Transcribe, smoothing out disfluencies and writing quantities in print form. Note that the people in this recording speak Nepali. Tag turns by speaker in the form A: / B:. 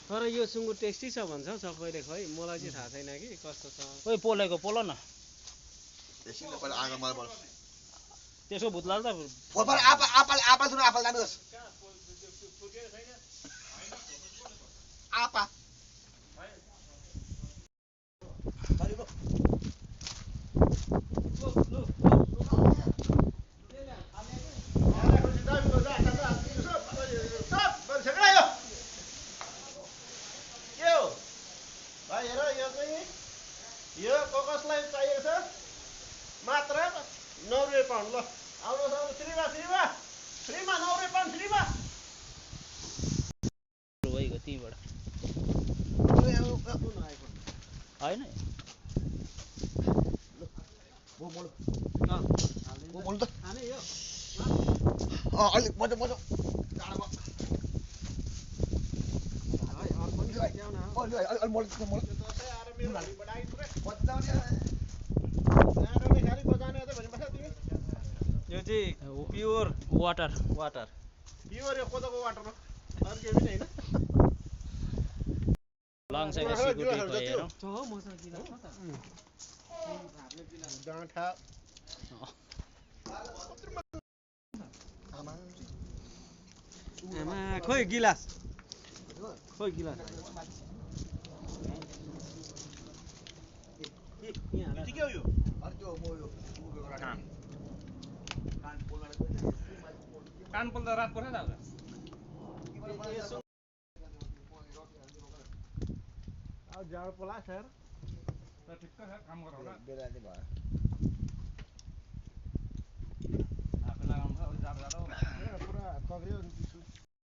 A: तर यो सुँगुर टेस्टी छ भन्छ सबैले खै मलाई चाहिँ थाहा छैन कि कस्तो छ
B: ओइ पोलेको पोल न
C: एकछिन पहिला आगो मलाई बोल
B: त्यसको भुत्ला त
C: बोल आपल सुन आपल जानुहोस् आपा
D: यो कसलाई चाहिएको छ मात्र 9 रुपैयाँ पाउन्ड ल आउनुहोस् फ्रीमा 9 रुपैयाँ पाउन्ड फ्रीमा
B: भइगयो त्यहीबाट होइन
C: बोल त अलिक मजा
D: यो चाहिँ प्योर
B: वाटर
D: प्योर यो कोदोको वाटर हो अरू केही पनि हैन
B: लङसँग सिकुटी हेरौँ
D: डाँठा
A: आमा खोइ गिलास
D: के हो यो
B: कान पोल्दा रात पर्छ त
D: अब जाडो पोला सर
B: ठिक्क छ काम गरौ न
C: बेलाले भयो
B: हात लगाउनु छ जाडो
D: पुरा कग्रियो